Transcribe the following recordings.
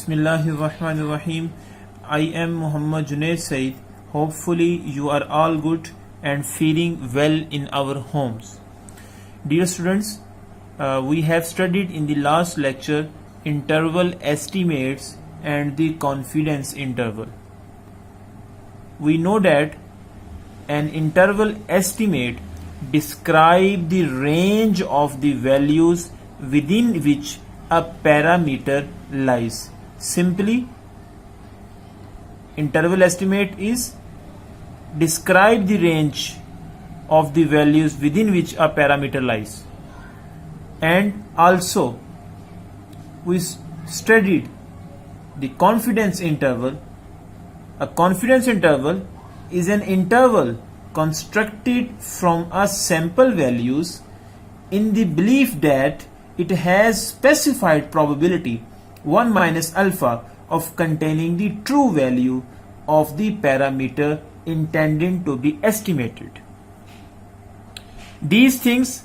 Bismillahirrahmanirrahim. I am Muhammad Junaid Said. Hopefully you are all good and feeling well in our homes. Dear students, we have studied in the last lecture interval estimates and the confidence interval. We know that an interval estimate describes the range of the values within which a parameter lies. Simply, interval estimate is describe the range of the values within which a parameter lies. And also we studied the confidence interval. A confidence interval is an interval constructed from a sample values in the belief that it has specified probability 1 minus alpha of containing the true value of the parameter intended to be estimated. These things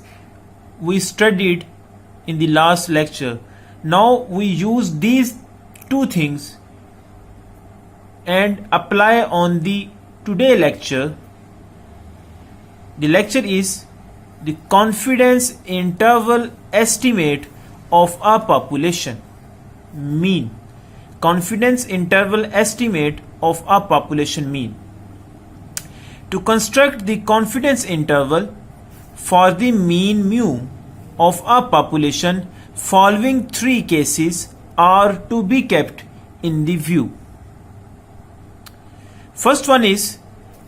we studied in the last lecture. Now we use these two things and apply on the today lecture. The lecture is the confidence interval estimate of a population mean. Confidence interval estimate of a population mean. To construct the confidence interval for the mean mu of a population, following three cases are to be kept in the view. First one is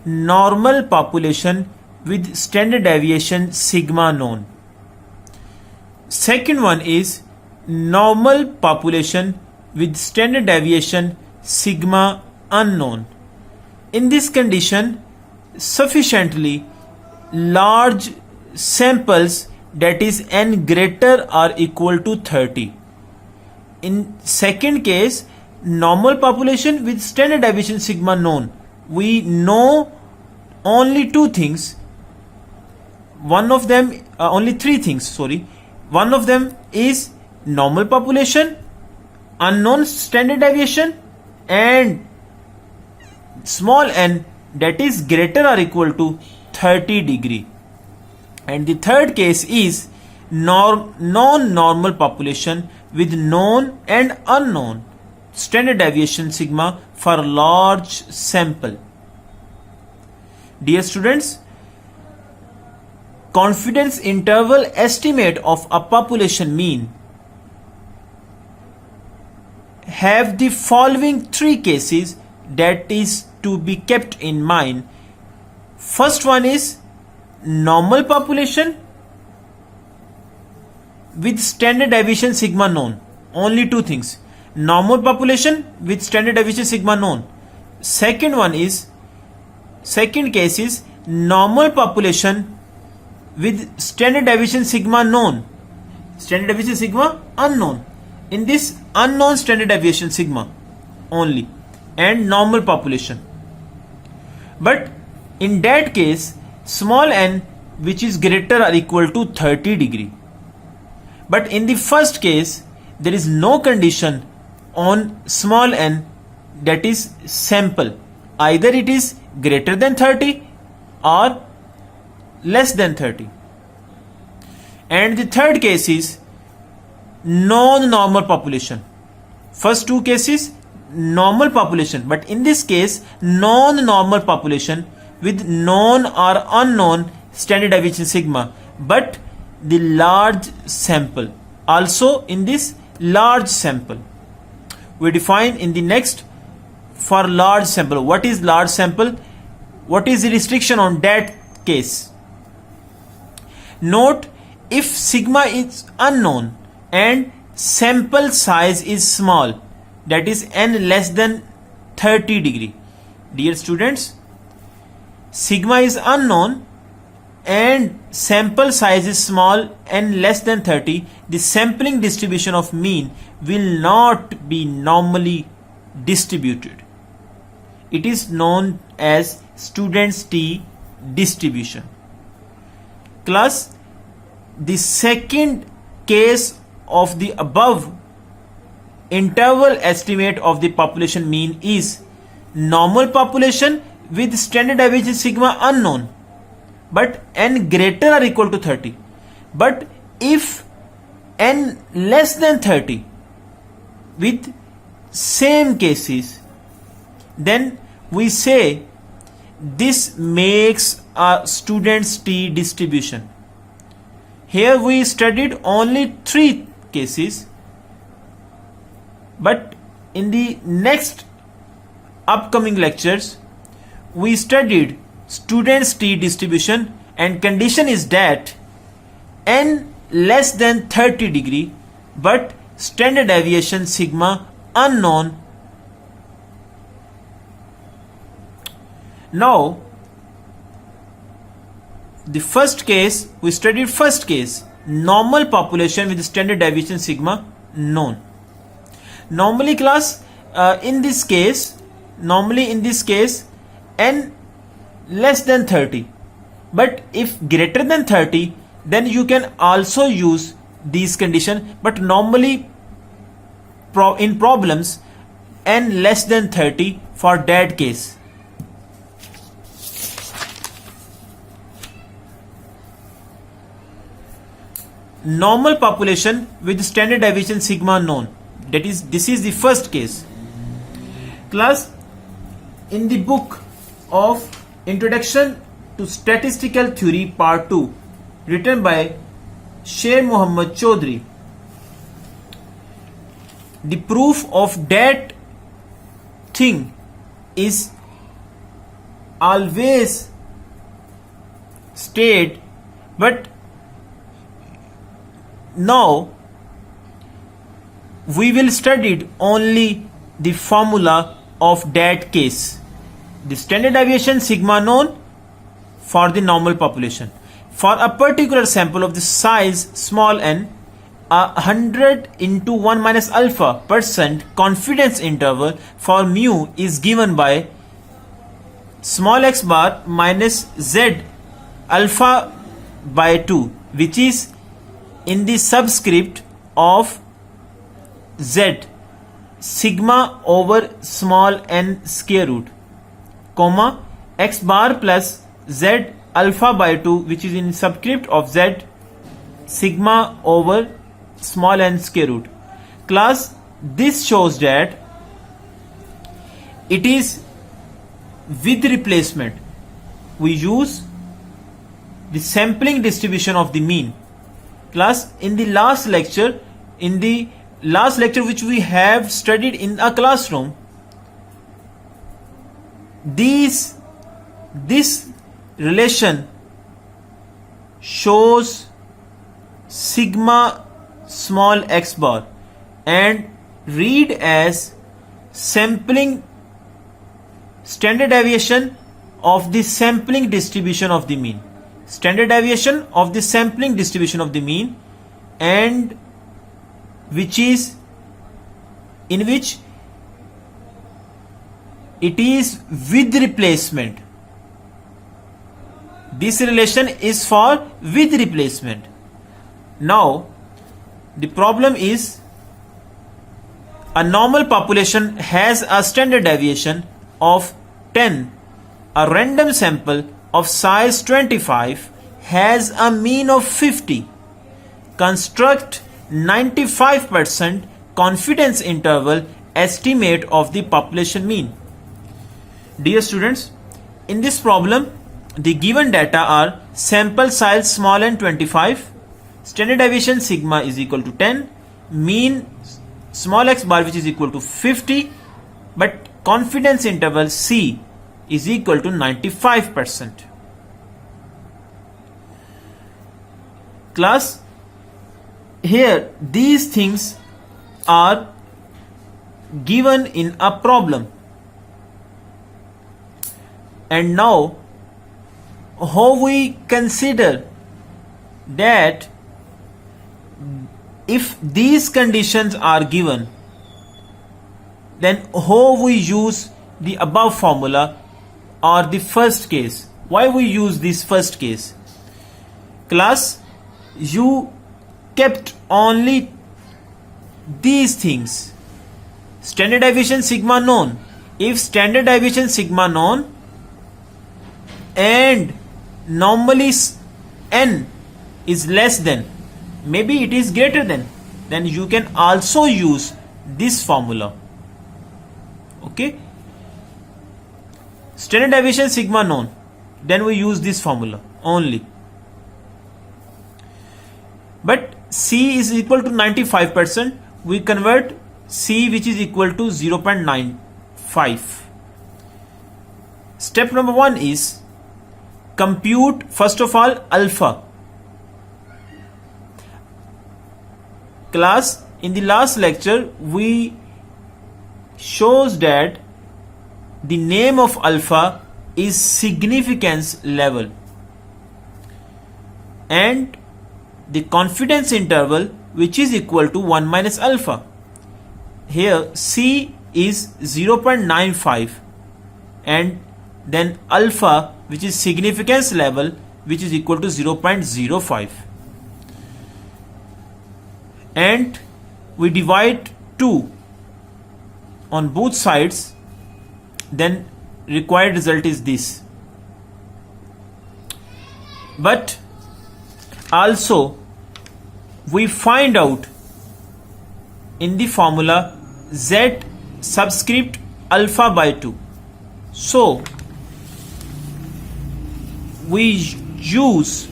normal population with standard deviation sigma known. Second one is normal population with standard deviation sigma unknown. In this condition, sufficiently large samples, that is n greater or equal to 30. In second case, normal population with standard deviation sigma known, we know only two things. One of them, only three things, sorry. One of them is normal population, unknown standard deviation, and small n, that is greater or equal to 30 degree. And the third case is non-normal population with known and unknown standard deviation sigma for large sample. Dear students, confidence interval estimate of a population mean have the following three cases that is to be kept in mind. First one is normal population with standard deviation sigma known. Only two things. Normal population with standard deviation sigma known. Second case is normal population with standard deviation sigma known, standard deviation sigma unknown. In this unknown standard deviation sigma only, and normal population. But in that case, small n which is greater or equal to 30 degree. But in the first case, there is no condition on small n, that is sample. Either it is greater than 30 or less than 30. And the third case is non-normal population. First two cases normal population, but in this case non-normal population with known or unknown standard deviation sigma, but the large sample. Also in this large sample, we define in the next for large sample. What is large sample? What is the restriction on that case? Note, if sigma is unknown and sample size is small, that is n less than 30 degree. Dear students, sigma is unknown and sample size is small and less than 30, the sampling distribution of mean will not be normally distributed. It is known as student's T distribution. Class, the second case of the above interval estimate of the population mean is normal population with standard deviation sigma unknown, but n greater or equal to 30. But if n less than 30 with same cases, then we say this makes a student's t distribution. Here we studied only 3 cases, but in the next upcoming lectures we studied student's t distribution, and condition is that n less than 30 degree but standard deviation sigma unknown. Now the first case, we studied first case, normal population with standard deviation sigma known. Normally class, in this case n less than 30, but if greater than 30 then you can also use these condition, but normally in problems n less than 30 for that case. Normal population with standard deviation sigma known, that is, this is the first case. Class, in the book of Introduction to Statistical Theory Part 2 written by Sher Muhammad Chaudhry, the proof of that thing is always stated, but now we will study only the formula of that case, the standard deviation sigma known for the normal population. For a particular sample of the size small n, 100 into 1 minus alpha % confidence interval for mu is given by small x bar minus z alpha by 2, which is in the subscript of z sigma over small n square root, comma x bar plus z alpha by 2, which is in subscript of z sigma over small n square root. Class, this shows that it is with replacement. We use the sampling distribution of the mean. Class, in the last lecture which we have studied in a classroom, this relation shows sigma small x bar and read as sampling standard deviation of the sampling distribution of the mean, standard deviation of the sampling distribution of the mean, and which is in which it is with replacement. This relation is for with replacement. Now the problem is, a normal population has a standard deviation of 10. A random sample of size 25 has a mean of 50. Construct 95% confidence interval estimate of the population mean. Dear students, in this problem the given data are sample size small n 25, standard deviation sigma is equal to 10, mean small x bar which is equal to 50, but confidence interval C is equal to 95%. Class, here these things are given in a problem, and now how we consider that if these conditions are given, then how we use the above formula or the first case. Why we use this first case? Class, you kept only these things standard deviation sigma known. If standard deviation sigma known and normally n is less than, maybe it is greater than, then you can also use this formula. Okay, standard deviation sigma known, then we use this formula only. But C is equal to 95%, we convert C which is equal to 0.95. Step number 1 is compute first of all alpha. Class, in the last lecture we shows that the name of alpha is significance level and the confidence interval which is equal to 1 minus alpha. Here C is 0.95 and then alpha which is significance level which is equal to 0.05, and we divide 2 on both sides, then required result is this. But also we find out in the formula z subscript alpha by 2. So we use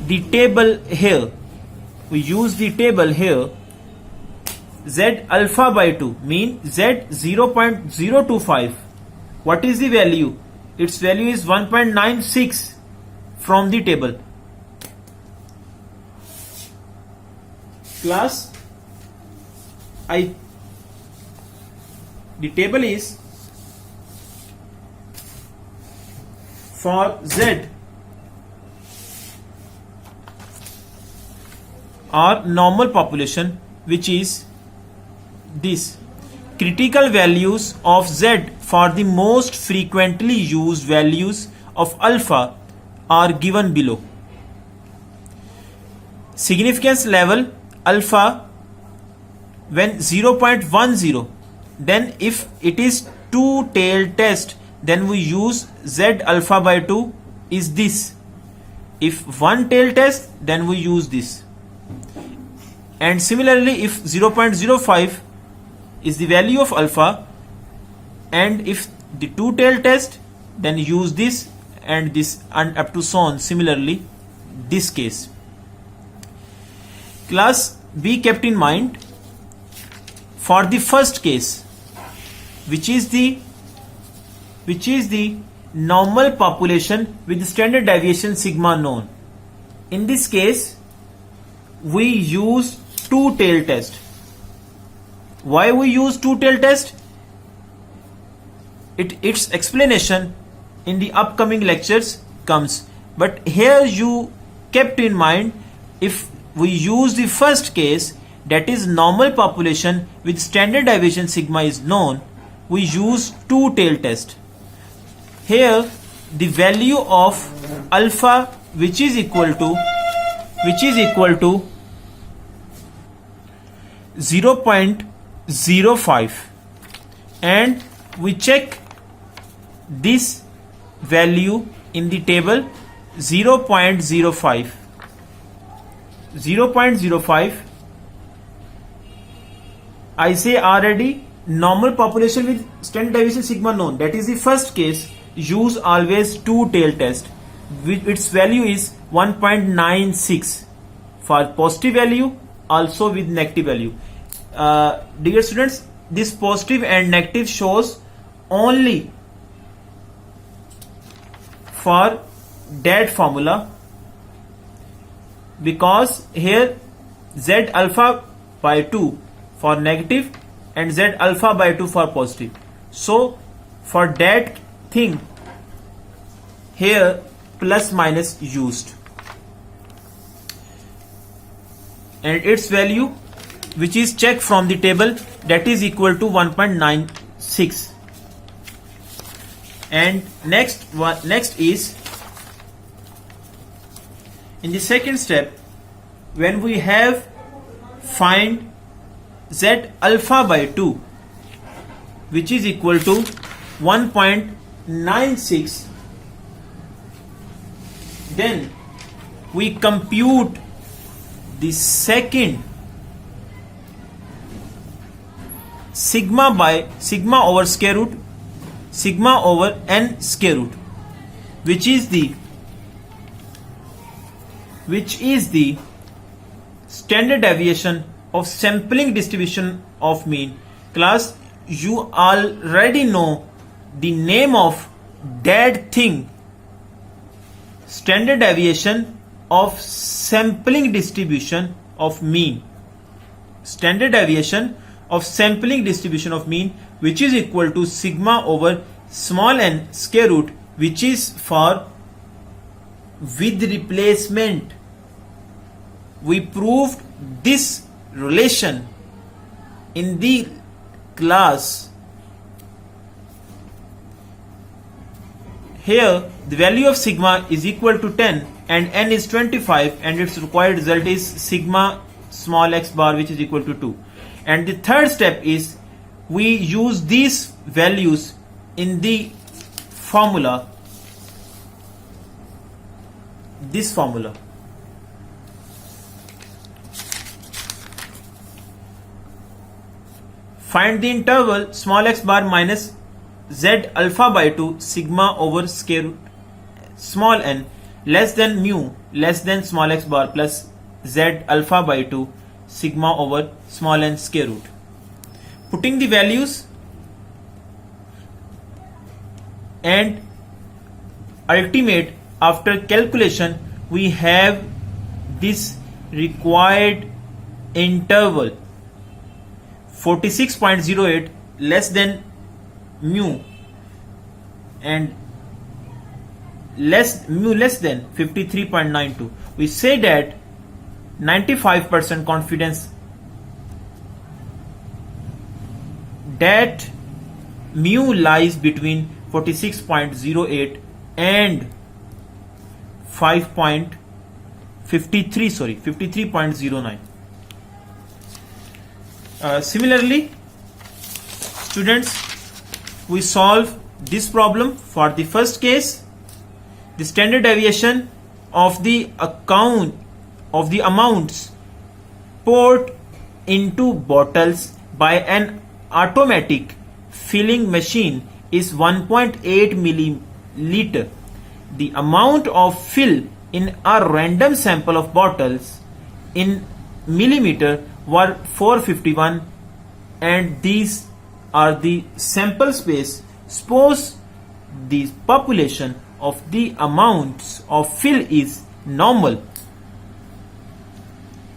the table here. We use the table here. Z alpha by 2 mean Z 0.025. What is the value? Its value is 1.96 from the table. Class, the table is for Z or normal population, which is this. Critical values of Z for the most frequently used values of alpha are given below. Significance level alpha when 0.10, then if it is two-tailed test, then we use Z alpha by 2 is this. If one-tailed test, then we use this. And similarly, if 0.05 is the value of alpha, and if the two-tailed test, then use this and this, and up to so on. Similarly, this case. Class, be kept in mind for the first case, which is the normal population with standard deviation sigma known. In this case, we use two-tailed test. Why we use two-tailed test? Its explanation in the upcoming lectures comes. But here you kept in mind, if we use the first case, that is normal population with standard deviation sigma is known, we use two-tailed test. Here the value of alpha which is equal to 0.05, and we check this value in the table 0.05. I say already, normal population with standard deviation sigma known, that is the first case. Use always two-tailed test. Its value is 1.96 for positive value, also with negative value. Dear students, this positive and negative shows only for that formula, because here Z alpha by 2 for negative and Z alpha by 2 for positive. So for that thing, here plus minus used, and its value which is checked from the table, that is equal to 1.96. And next is in the second step, when we have find Z alpha by 2, which is equal to 1.96. Then we compute the second sigma over square root, sigma over n square root, which is the standard deviation of sampling distribution of mean. Class, you already know the name of that thing, standard deviation of sampling distribution of mean. Standard deviation of sampling distribution of mean, which is equal to sigma over small n square root, which is for with replacement. We proved this relation in the class. Here the value of sigma is equal to 10 and n is 25, and its required result is sigma small x bar, which is equal to 2. And the third step is we use these values in the formula, this formula. Find the interval small x bar minus z alpha by 2 sigma over square root small n less than mu less than small x bar plus z alpha by 2 sigma over small n square root. Putting the values and ultimate after calculation, we have this required interval 46.08 less than mu and mu less than 53.92. We say that 95% confidence that mu lies between 46.08 and 53.09. Similarly, students, we solve this problem for the first case. The standard deviation of the amounts poured into bottles by an automatic filling machine is 1.8 milliliter. The amount of fill in a random sample of bottles in millimeter were 451, and these are the sample space. Suppose the population of the amounts of fill is normal.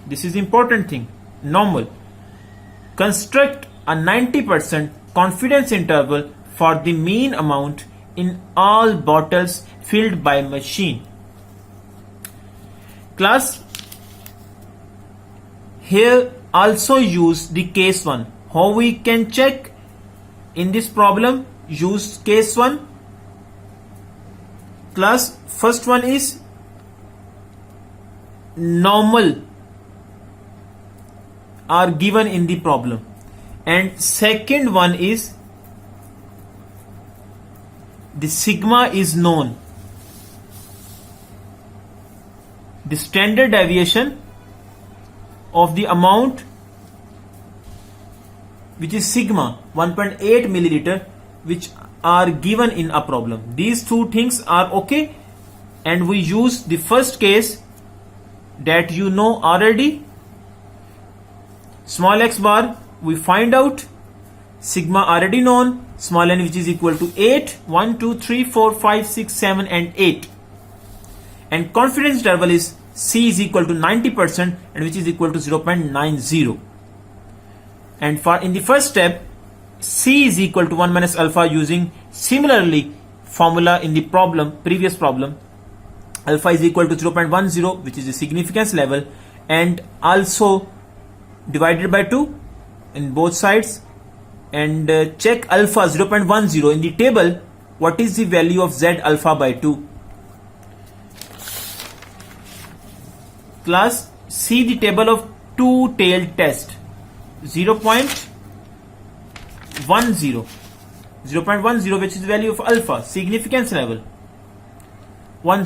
This is important thing, normal. Construct a 90% confidence interval for the mean amount in all bottles filled by machine. Class, here also use the case 1. How we can check in this problem? Use case 1. Class, first one is normal are given in the problem, and second one is the sigma is known. The standard deviation of the amount, which is sigma 1.8 milliliter, which are given in a problem. These two things are okay, and we use the first case that you know already. Small x bar we find out, sigma already known, small n which is equal to 8, 1, 2, 3, 4, 5, 6, 7 and 8, and confidence interval is C is equal to 90% and which is equal to 0.90. And for in the first step, C is equal to 1 minus alpha, using similarly formula in the problem, previous problem. Alpha is equal to 0.10, which is the significance level, and also divided by 2 in both sides, and check alpha 0.10 in the table. What is the value of Z alpha by 2? Class, see the table of two-tailed test. 0.10 0.10, which is the value of alpha, significance level. 10.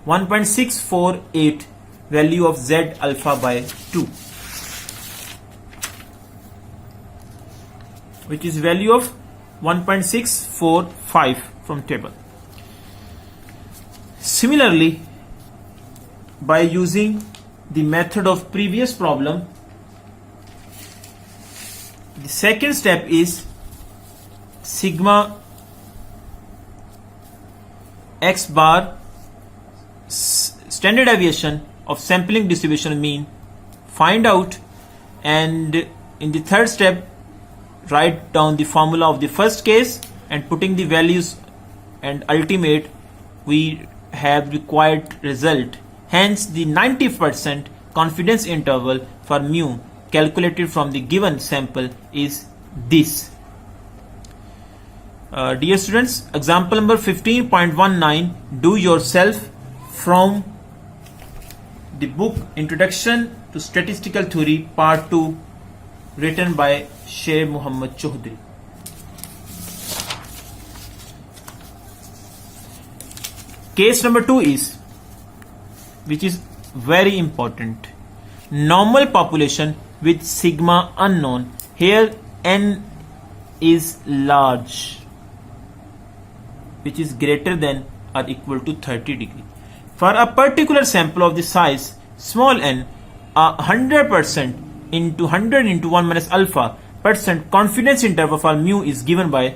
1.648, value of Z alpha by 2, which is value of 1.645 from table. Similarly, by using the method of previous problem, the second step is sigma x bar, standard deviation of sampling distribution mean, find out, and in the third step write down the formula of the first case and putting the values, and ultimate we have required result. Hence the 90% confidence interval for mu calculated from the given sample is this. Dear students, example number 15.19, do yourself from the book Introduction to Statistical Theory Part 2, written by Sher Muhammad Chaudhry. Case number 2 is, which is very important, normal population with sigma unknown. Here n is large, which is greater than or equal to 30 degree. For a particular sample of the size small n, 100% into 100 into 1 minus alpha percent confidence interval for mu is given by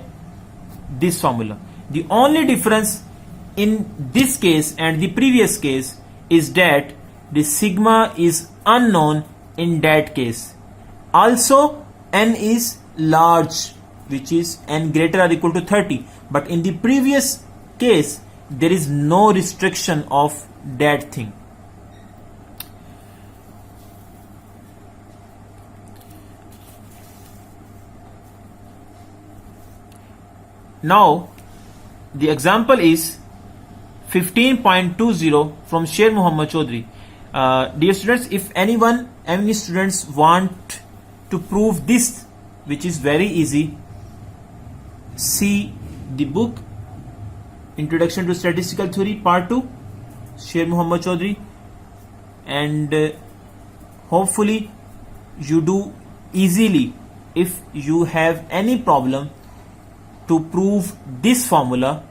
this formula. The only difference in this case and the previous case is that the sigma is unknown in that case. Also n is large, which is n greater or equal to 30, but in the previous case there is no restriction of that thing. Now the example is 15.20 from Sher Muhammad Chaudhry. Dear students, if any students want to prove this, which is very easy, see the book Introduction to Statistical Theory Part 2, Sher Muhammad Chaudhry, and hopefully you do easily. If you have any problem to prove this formula,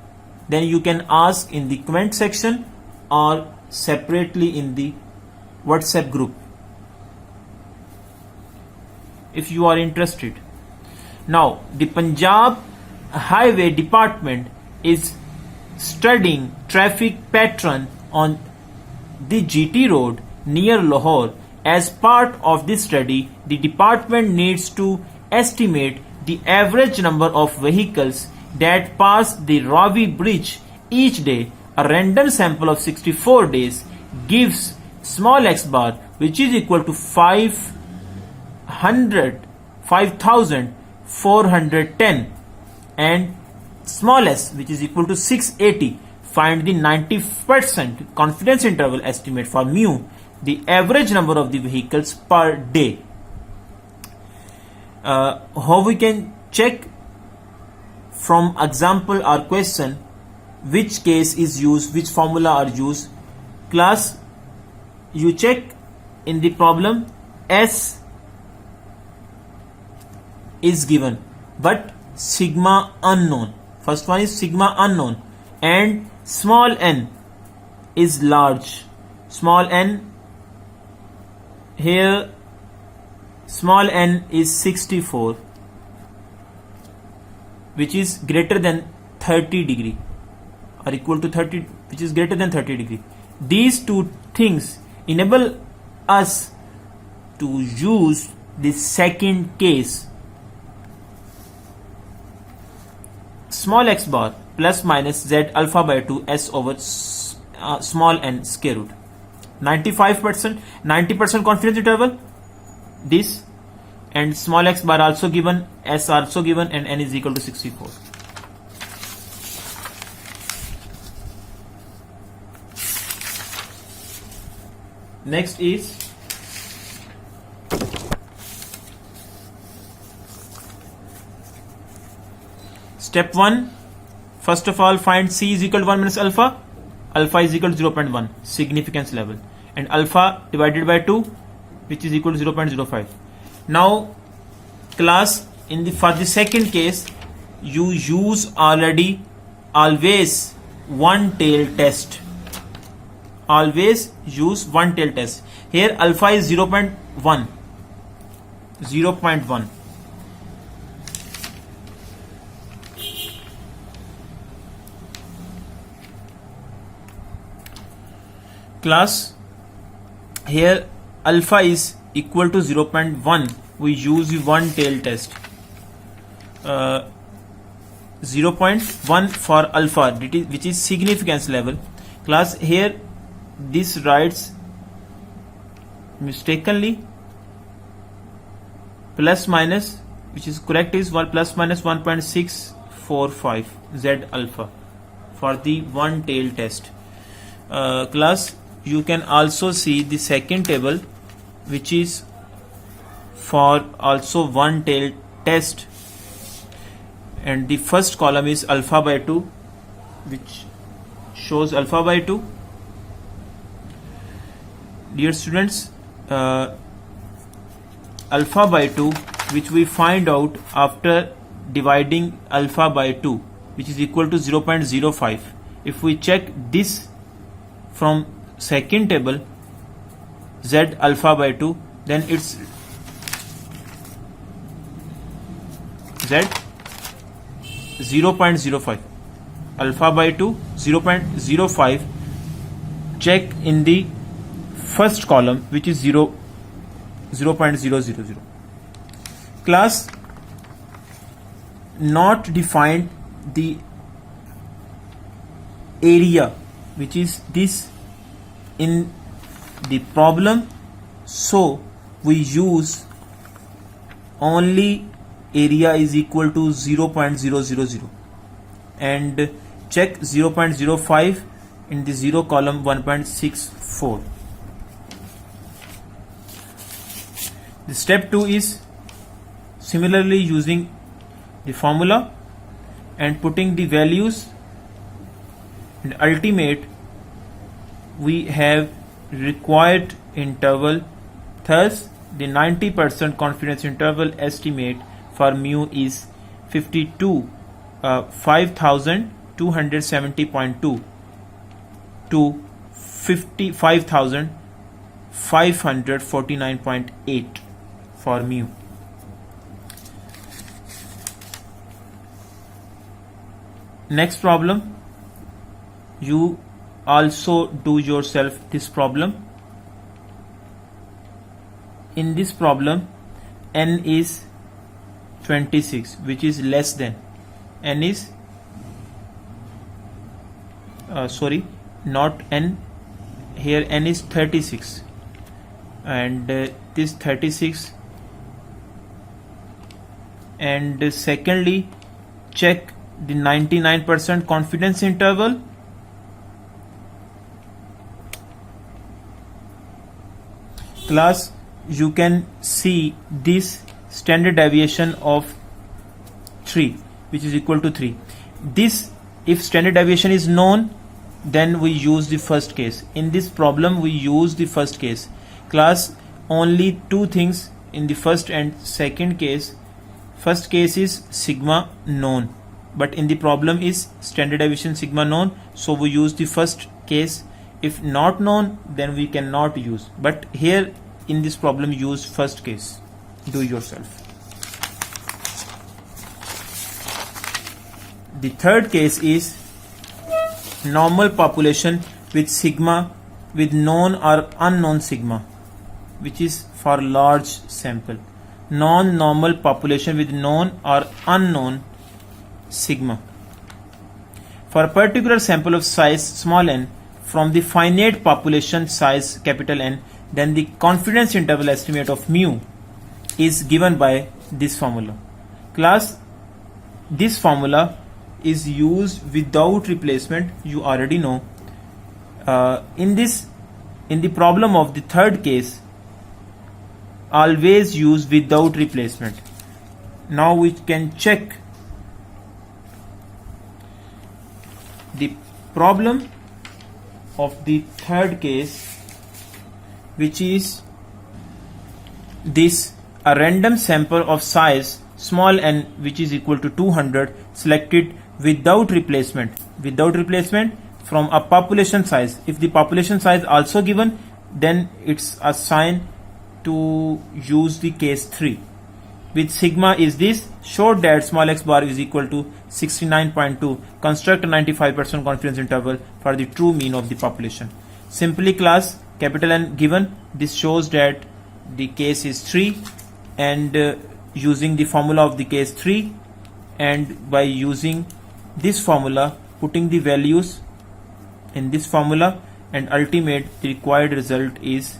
then you can ask in the comment section or separately in the WhatsApp group if you are interested. Now the Punjab Highway Department is studying traffic pattern on the GT road near Lahore. As part of this study, the department needs to estimate the average number of vehicles that pass the Ravi Bridge each day. A random sample of 64 days gives small x bar, which is equal to 5,410, and small s, which is equal to 680. Find the 90% confidence interval estimate for mu, the average number of the vehicles per day. How we can check from example or question which case is used, which formula are used? Class, you check in the problem S is given but sigma unknown. First one is sigma unknown and small n is large. Small n, here small n is 64, which is greater than 30 degree or equal to 30, which is greater than 30 degree. These two things enable us to use the second case, small x bar plus minus z alpha by 2 s over small n square root. 95%, 90% confidence interval, this, and small x bar also given, s also given, and n is equal to 64. Next is Step 1, first of all find C is equal to 1 minus alpha. Alpha is equal to 0.1 significance level, and alpha divided by 2, which is equal to 0.05. Now class, for the second case, you use always one tail test. Always use one tail test. Here alpha is 0.1. Class, here alpha is equal to 0.1. We use the one tail test. 0.1 for alpha, which is significance level. Class, here this writes mistakenly plus minus, which is correct, is plus minus 1.645 Z alpha for the one tail test. Class, you can also see the second table, which is for also one tail test, and the first column is alpha by 2, which shows alpha by 2. Dear students, alpha by 2, which we find out after dividing alpha by 2, which is equal to 0.05. If we check this from second table, Z alpha by 2, then it's Z 0.05. Alpha by 2 0.05. Check in the first column, which is 0.000. Class, not defined the area, which is this in the problem, so we use only area is equal to 0.000 and check 0.05 in the 0 column 1.64. The step 2 is similarly using the formula and putting the values, and ultimate we have required interval. Thus the 90% confidence interval estimate for mu is 5270.2 to 55,549.8 for mu. Next problem, you also do yourself this problem. In this problem, n is 26, which is less than, n is not n, here n is 36, and this 36, and secondly check the 99% confidence interval. Class, you can see this standard deviation of 3, which is equal to 3. This, if standard deviation is known, then we use the first case. In this problem we use the first case. Class, only two things in the first and second case. First case is sigma known, but in the problem is standard deviation sigma known, so we use the first case. If not known, then we cannot use, but here in this problem use first case. Do yourself. The third case is normal population with sigma with known or unknown sigma, which is for large sample. Non-normal population with known or unknown sigma. For a particular sample of size small n from the finite population size capital N, then the confidence interval estimate of mu is given by this formula. Class, this formula is used without replacement, you already know. In the problem of the third case, always use without replacement. Now we can check problem of the third case, which is this: a random sample of size small n which is equal to 200 selected without replacement from a population size. If the population size also given, then it's a sign to use the case 3. With sigma is this: show that small x bar is equal to 69.2. Construct a 95% confidence interval for the true mean of the population. Simply class capital N given. This shows that the case is 3, and using the formula of the case 3, and by using this formula, putting the values in this formula, and ultimate the required result is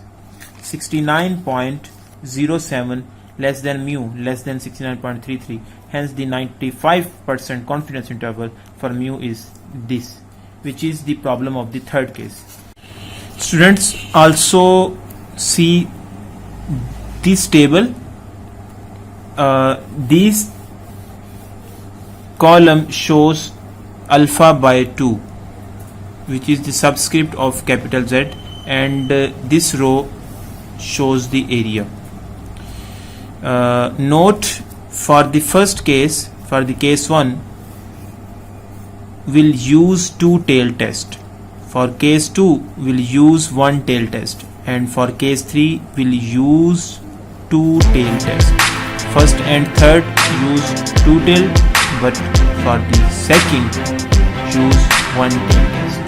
69.07 less than mu less than 69.33. Hence the 95% confidence interval for mu is this, which is the problem of the third case. Students, also see this table. This column shows alpha by 2, which is the subscript of capital Z, and this row shows the area. Note, for the first case, for the case 1, we'll use 2-tail test. For case 2, we'll use 1-tail test, and for case 3, we'll use 2-tail test. First and third use 2-tail, but for the second use 1-tail test.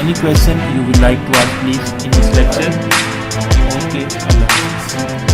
Any question you would like to ask, please, in this lecture? Okay, Allah Hafiz.